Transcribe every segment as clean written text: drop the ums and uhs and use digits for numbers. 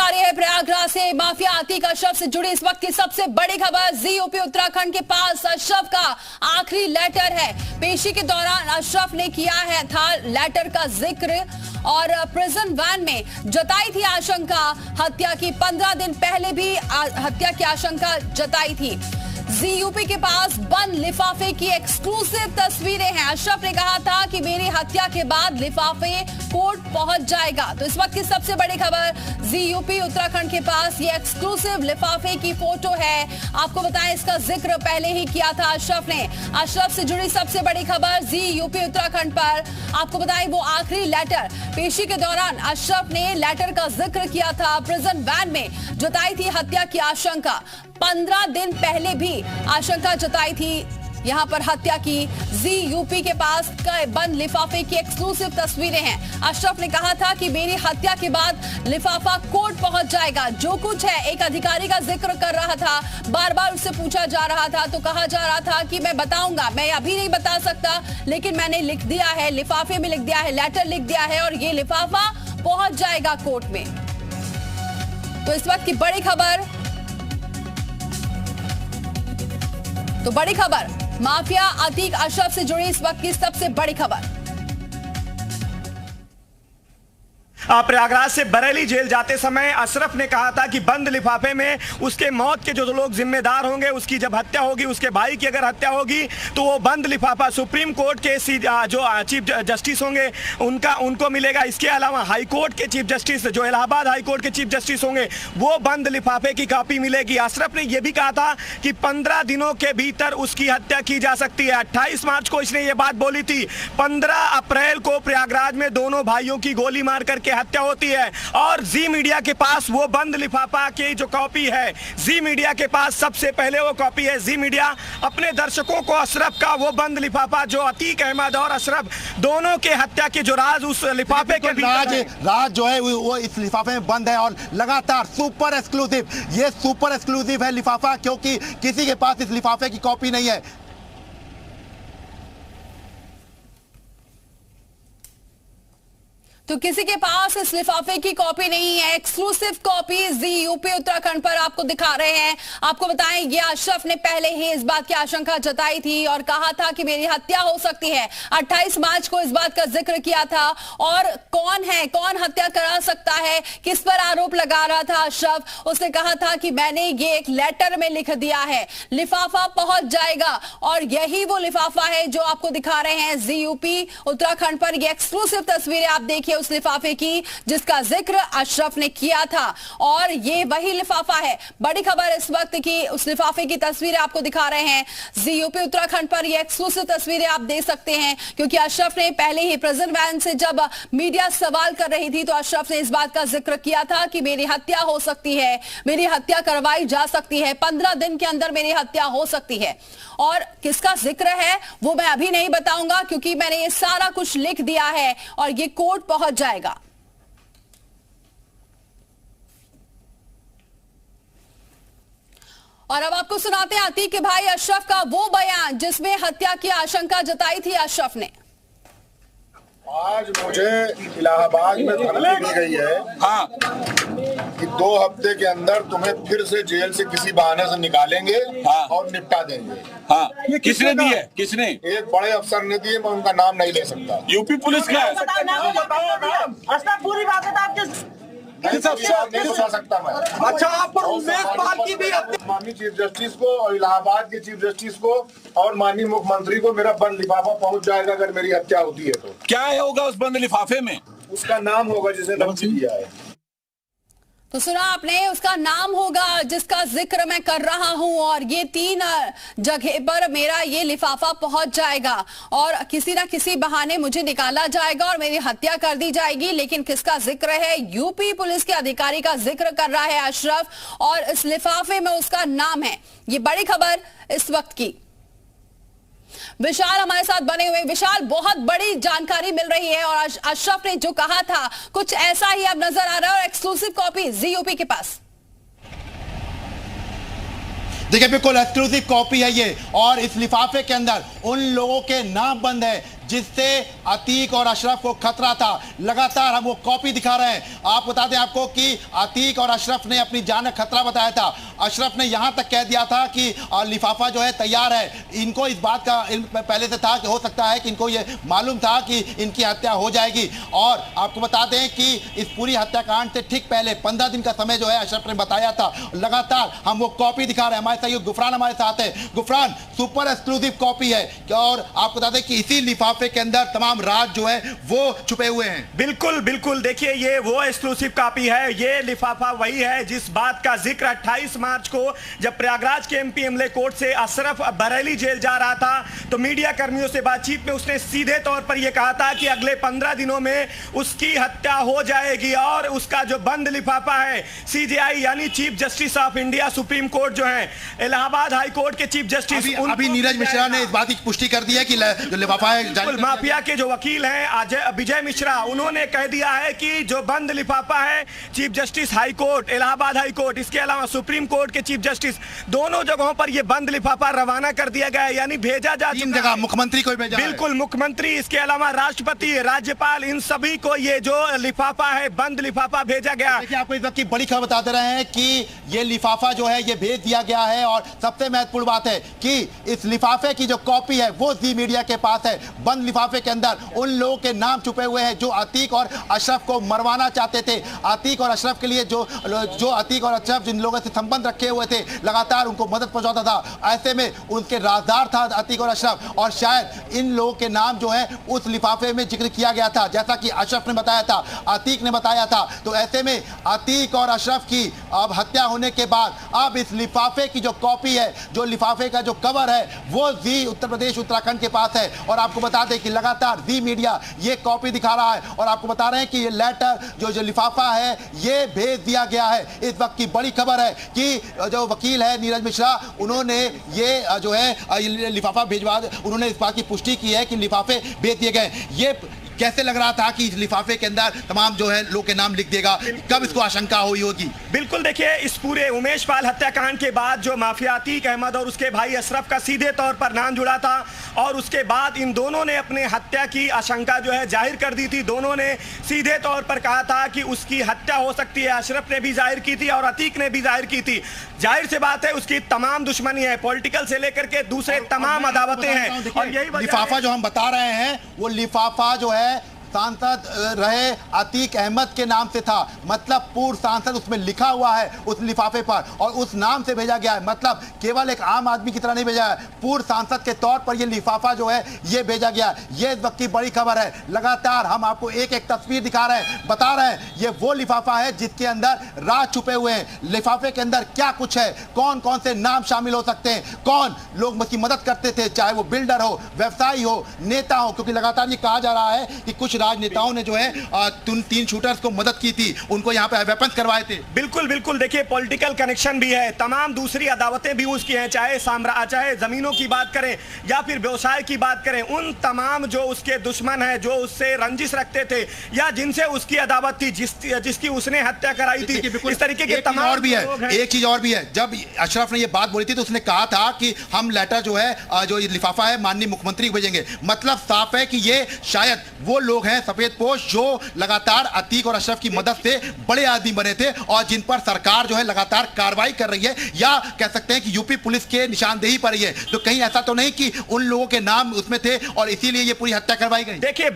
और यह प्रयागराज से माफिया अतीक अशरफ से जुड़ी इस वक्त की सबसे बड़ी खबर। जी यूपी उत्तराखंड के पास अशरफ का आखिरी लेटर है। पेशी के दौरान अशरफ ने किया है था लेटर का जिक्र और प्रिजन वैन में जताई थी आशंका हत्या की। 15 दिन पहले भी हत्या की आशंका जताई थी। जी यूपी के पास बंद लिफाफे की एक्सक्लूसिव तस्वीरें हैं। अशरफ ने कहा था कि मेरी हत्या के बाद लिफाफे कोर्ट पहुंच जाएगा। तो इस वक्त की सबसे बड़ी खबर, जी यूपी उत्तराखंड के पास ये एक्सक्लूसिव लिफाफे की फोटो है। आपको बताएं इसका जिक्र पहले ही किया था अशरफ ने। अशरफ से जुड़ी सबसे बड़ी खबर जी यूपी उत्तराखंड पर। आपको बताएं वो आखिरी लेटर पेशी के दौरान अशरफ ने लेटर का जिक्र किया था। प्रिजन वैन में जताई थी हत्या की आशंका। 15 दिन पहले भी आशंका जताई थी यहां पर हत्या की। जी यूपी के पास बंद लिफाफे की एक्सक्लूसिव तस्वीरें हैं। अशरफ ने कहा था कि मेरी हत्या के बाद लिफाफा कोर्ट पहुंच जाएगा। जो कुछ है एक अधिकारी का जिक्र कर रहा था, बार बार उससे पूछा जा रहा था तो कहा जा रहा था कि मैं बताऊंगा, मैं अभी नहीं बता सकता, लेकिन मैंने लिख दिया है, लिफाफे में लिख दिया है, लेटर लिख दिया है और ये लिफाफा पहुंच जाएगा कोर्ट में। तो इस वक्त की बड़ी खबर, तो बड़ी खबर माफिया अतीक अशरफ से जुड़ी इस वक्त की सबसे बड़ी खबर। प्रयागराज से बरेली जेल जाते समय अशरफ ने कहा था कि बंद लिफाफे में उसके मौत के जो लोग जिम्मेदार होंगे, उसकी जब हत्या होगी, उसके भाई की अगर हत्या होगी तो वो बंद लिफाफा सुप्रीम कोर्ट के जो चीफ जस्टिस होंगे उनको मिलेगा। इसके अलावा हाई कोर्ट के चीफ जस्टिस, जो इलाहाबाद हाई कोर्ट के चीफ जस्टिस होंगे, वो बंद लिफाफे की कॉपी मिलेगी। अशरफ ने यह भी कहा था कि 15 दिनों के भीतर उसकी हत्या की जा सकती है। 28 मार्च को इसने ये बात बोली थी। 15 अप्रैल को प्रयागराज में दोनों भाइयों की गोली मार करके हत्या होती है और जी मीडिया के पास वो बंद लिफाफा की जो कॉपी है, जी मीडिया के पास सबसे पहले वो कॉपी है। जी मीडिया अपने दर्शकों को अशरफ का वो बंद लिफाफा जो अतीक अहमद और अशरफ दोनों के हत्या के जो राज उस लिफाफे के राज जो है वो इस लिफाफे में बंद है और लगातार सुपर एक्सक्लूसिव, ये सुपर एक्सक्लूसिव है लिफाफा, क्योंकि किसी के पास इस लिफाफे की कॉपी नहीं है। तो किसी के पास इस लिफाफे की कॉपी नहीं है। एक्सक्लूसिव कॉपी जी यूपी उत्तराखंड पर आपको दिखा रहे हैं। आपको बताएं ये अशरफ ने पहले ही इस बात की आशंका जताई थी और कहा था कि मेरी हत्या हो सकती है। 28 मार्च को इस बात का जिक्र किया था। और कौन है, कौन हत्या करा सकता है, किस पर आरोप लगा रहा था अशरफ, उसने कहा था कि मैंने ये एक लेटर में लिख दिया है, लिफाफा पहुंच जाएगा। और यही वो लिफाफा है जो आपको दिखा रहे हैं जी यूपी उत्तराखंड पर। ये एक्सक्लूसिव तस्वीरें आप देखिए उस लिफाफे की जिसका जिक्र अशरफ ने किया था और ये वही लिफाफा है। बड़ी खबर इस वक्त की उस लिफाफे की तस्वीरें आपको दिखा रहे हैं जी यूपी उत्तराखंड पर। ये एक्सक्लूसिव तस्वीरें आप देख सकते हैं क्योंकि अशरफ ने पहले ही प्रिजन वैन से जब मीडिया सवाल कर रही थी तो अशरफ ने इस बात का जिक्र किया था कि मेरी हत्या हो सकती है, मेरी हत्या करवाई जा सकती है, 15 दिन के अंदर मेरी हत्या हो सकती है। और किसका जिक्र है वो मैं अभी नहीं बताऊंगा क्योंकि मैंने ये सारा कुछ लिख दिया है और ये कोर्ट पहुंच जाएगा। और अब आपको सुनाते हैं अतीक के भाई अशरफ का वो बयान जिसमें हत्या की आशंका जताई थी अशरफ ने। आज मुझे इलाहाबाद में धमकी दी गई है कि 2 हफ्ते के अंदर तुम्हें फिर से जेल से किसी बहाने से निकालेंगे और निपटा देंगे। ये किसने दी है? किसने? एक बड़े अफसर ने दिए, मैं उनका नाम नहीं ले सकता। यूपी पुलिस का है। पूरी बात नहीं बता सकता मैं। अच्छा, आप पर उमेश पाल की भी माननीय चीफ जस्टिस को और इलाहाबाद के चीफ जस्टिस को और माननीय मुख्यमंत्री को मेरा बंद लिफाफा पहुंच जाएगा अगर मेरी हत्या होती है तो। क्या होगा उस बंद लिफाफे में? उसका नाम होगा जिसे धमकी दिया है। तो सुना आपने, उसका नाम होगा जिसका जिक्र मैं कर रहा हूं और ये 3 जगह पर मेरा ये लिफाफा पहुंच जाएगा और किसी ना किसी बहाने मुझे निकाला जाएगा और मेरी हत्या कर दी जाएगी। लेकिन किसका जिक्र है? यूपी पुलिस के अधिकारी का जिक्र कर रहा है अशरफ और इस लिफाफे में उसका नाम है। ये बड़ी खबर इस वक्त की। विशाल हमारे साथ बने हुए। विशाल, बहुत बड़ी जानकारी मिल रही है और अशरफ ने जो कहा था कुछ ऐसा ही अब नजर आ रहा है और एक्सक्लूसिव कॉपी जी यूपी के पास। देखिए बिल्कुल एक्सक्लूसिव कॉपी है ये और इस लिफाफे के अंदर उन लोगों के नाम बंद है जिससे अतीक और अशरफ को खतरा था। लगातार हम वो कॉपी दिखा रहे हैं। आप बता दें आपको कि अतीक और अशरफ ने अपनी जान का खतरा बताया था। अशरफ ने यहां तक कह दिया था कि लिफाफा जो है तैयार है। इनको इस बात का पहले से था कि हो सकता है कि इनको ये मालूम था कि इनकी हत्या हो जाएगी। और आपको बता दें कि इस पूरी हत्याकांड से ठीक पहले 15 दिन का समय जो है अशरफ ने बताया था। लगातार हम वो कॉपी दिखा रहे हैं। हमारे सहयोगी गुफरान हमारे साथ है। गुफरान, सुपर एक्सक्लूसिव कॉपी है और आपको बता दें कि इसी लिफाफे के अंदर तमाम राज जो है वो छुपे हुए हैं। बिल्कुल बिल्कुल, देखिए ये वो एक्सक्लूसिव कॉपी है। ये लिफाफा वही है जिस बात का जिक्र 28 मार्च को जब प्रयागराज के एमपी एमएलए कोर्ट से अशरफ बरेली जेल जा रहा था तो मीडिया कर्मियों से बातचीत में उसने सीधे तौर पर यह कहा था कि अगले 15 दिनों में उसकी हत्या हो जाएगी। और उसका जो बंद लिफाफा है सीजेआई यानी chief justice of India supreme court जो है इलाहाबाद हाई कोर्ट के चीफ जस्टिस अभी नीरज मिश्रा ने इस बात की पुष्टि कर दी है कि जो लिफाफा है माफिया के जो वकील हैं विजय मिश्रा, उन्होंने कह दिया है कि जो बंद लिफाफा है chief justice high court Allahabad high court इसके अलावा सुप्रीम कोर्ट के चीफ जस्टिस दोनों जगहों पर यह बंद लिफाफा रवाना कर दिया गया है, यानी भेजा जा तीन जगह मुख्यमंत्री को भेजा। बिल्कुल, मुख्यमंत्री इसके अलावा राष्ट्रपति राज्यपाल इन सभी को ये जो लिफाफा है बंद लिफाफा भेजा गया। देखिए आपको इस वक्त की बड़ी खबर बता दे रहे हैं कि ये लिफाफा जो है ये भेज दिया गया है। और सबसे महत्वपूर्ण बात है कि इस लिफाफे की जो कॉपी है वो जी मीडिया के पास है। बंद लिफाफे के अंदर उन लोगों के नाम छुपे हुए हैं जो अतीक और अशरफ को मरवाना चाहते थे। अतीक और अशरफ के लिए जो अतीक और अशरफ जिन लोगों से संबंध रखे हुए थे लगातार उनको मदद पहुंचाता था। ऐसे में उनके राजदार था अतीक और अशरफ और शायद इन लोगों के नाम जो है उस लिफाफे में जिक्र किया गया था जैसा कि अशरफ ने बताया था, अतीक ने बताया था। तो ऐसे में अतीक और अशरफ की अब हत्या होने के बाद अब इस लिफाफे की जो कॉपी है, जो लिफाफे का जो कवर है वो जी उत्तर प्रदेश उत्तराखंड के पास है। और आपको बता दें कि लगातार जी मीडिया ये कॉपी दिखा रहा है और आपको बता रहे हैं कि ये लेटर जो लिफाफा है ये भेज दिया गया है। इस वक्त की बड़ी खबर है कि जो वकील है नीरज मिश्रा उन्होंने ये जो है लिफाफा भिजवा, उन्होंने इस बात की पुष्टि की है कि लिफाफे भेज दिए गए। ये कैसे लग रहा था कि इस लिफाफे के अंदर तमाम जो है लोग के नाम लिख देगा, कब इसको आशंका हुई होगी? बिल्कुल, देखिए इस पूरे उमेश पाल हत्याकांड के बाद जो माफिया अतीक अहमद और उसके भाई अशरफ का सीधे तौर पर नाम जुड़ा था और उसके बाद इन दोनों ने अपने हत्या की आशंका जो है जाहिर कर दी थी। दोनों ने सीधे तौर पर कहा था कि उसकी हत्या हो सकती है। अशरफ ने भी जाहिर की थी और अतीक ने भी जाहिर की थी। जाहिर से बात है उसकी तमाम दुश्मनी है, पॉलिटिकल से लेकर के दूसरे तमाम अदावतें हैं। और यही लिफाफा जो हम बता रहे हैं वो लिफाफा जो है सांसद रहे अतीक अहमद के नाम से था। मतलब पूर्व सांसद उसमें लिखा हुआ है उस लिफाफे पर और उस नाम से भेजा गया है। मतलब केवल एक आम आदमी की तरह नहीं भेजा है, पूर्व सांसद के तौर पर यह लिफाफा जो है ये भेजा गया। ये इस वक्त की बड़ी खबर है। लगातार हम आपको एक एक तस्वीर दिखा रहे हैं, बता रहे हैं ये वो लिफाफा है जिसके अंदर राज छुपे हुए हैं। लिफाफे के अंदर क्या कुछ है, कौन कौन से नाम शामिल हो सकते हैं, कौन लोग उसकी मदद करते थे, चाहे वो बिल्डर हो, व्यवसायी हो, नेता हो। क्योंकि लगातार ये कहा जा रहा है कि कुछ राजनेताओं ने जो है 3 शूटर्स को मदद की थी, उनको यहां पे वेपन्स करवाए थे। बिल्कुल बिल्कुल, देखिए पॉलिटिकल कनेक्शन भी है, तमाम दूसरी अदावतें भी उसकी हैं, चाहे जमीनों की बात करें या फिर व्यवसाय की बात करें। उन तमाम जो उसके दुश्मन है, जो उससे रंजिश रखते थे या जिनसे उसकी अदावत थी, जिसकी उसने हत्या कराई थी, इस तरीके के तमाम और भी है। एक चीज और भी है, जब अशरफ ने यह बात बोली थी तो उसने कहा था कि हम लेटर जो है जो लिफाफा है माननीय मुख्यमंत्री को भेजेंगे। मतलब साफ है कि ये शायद वो लोग हैं सफेद पोश जो लगातार अतीक और अशरफ की मदद से बड़े आदमी बने थे और जिन पर सरकार जो है लगातार कार्रवाई कर रही है या कह सकते हैं कि यूपी पुलिस के निशानदेही पर ही है। तो कहीं ऐसा तो नहीं कि उन लोगों के नाम उसमें थे और इसीलिए ये पूरी हत्या करवाई गई? देखिए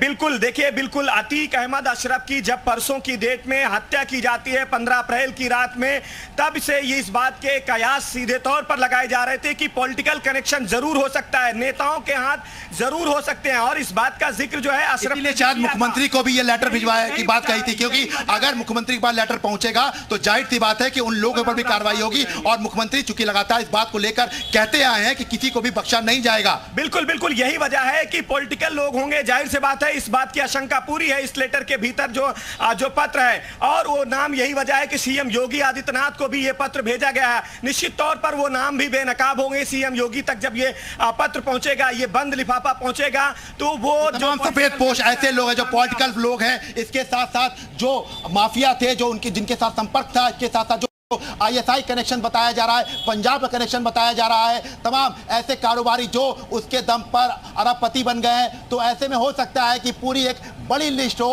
बिल्कुल अतीक अहमद अशरफ की जब परसों की डेट में हत्या की जाती है 15 अप्रैल की रात में, तब से ये इस बात के कयास सीधे तौर पर लगाए जा रहे थे कि पॉलिटिकल कनेक्शन जरूर हो सकता है, नेताओं के हाथ जरूर हो सकते हैं। और इस बात का जिक्र जो है अशरफ ने शायद मुख्यमंत्री को भी ये लेटर भिजवाया की बात कही थी, क्योंकि अगर मुख्यमंत्री के पास लेटर पहुंचेगा तो जाहिर सी बात है कि उन लोगों पर भी कार्रवाई होगी। और मुख्यमंत्री चूंकि लगातार इस बात को लेकर कहते आए हैं कि किसी को भी बख्शा नहीं जाएगा। बिल्कुल यही वजह है कि पॉलिटिकल लोग होंगे, जाहिर सी बात है इस बात की आशंका पूरी है इस लेटर के भीतर जो पत्र है। और वो नाम यही वजह है कि सीएम योगी आदित्यनाथ को भी ये पत्र भेजा गया है। निश्चित तौर पर वो नाम भी बेनकाब होंगे सीएम योगी तक जब ये पत्र पहुंचेगा, ये बंद लिफाफा पहुंचेगा। तो वो जो सफेद पोश ऐसे लोग हैं, जो पॉलिटिकल लोग हैं, इसके साथ साथ जो माफिया थे, जो उनके जिनके साथ संपर्क था, इसके साथ साथ जो ISI कनेक्शन बताया जा रहा है, पंजाब का कनेक्शन बताया जा रहा है, तमाम ऐसे कारोबारी जो उसके दम पर अरबपति बन गए हैं। तो ऐसे में हो सकता है कि पूरी एक बड़ी लिस्ट हो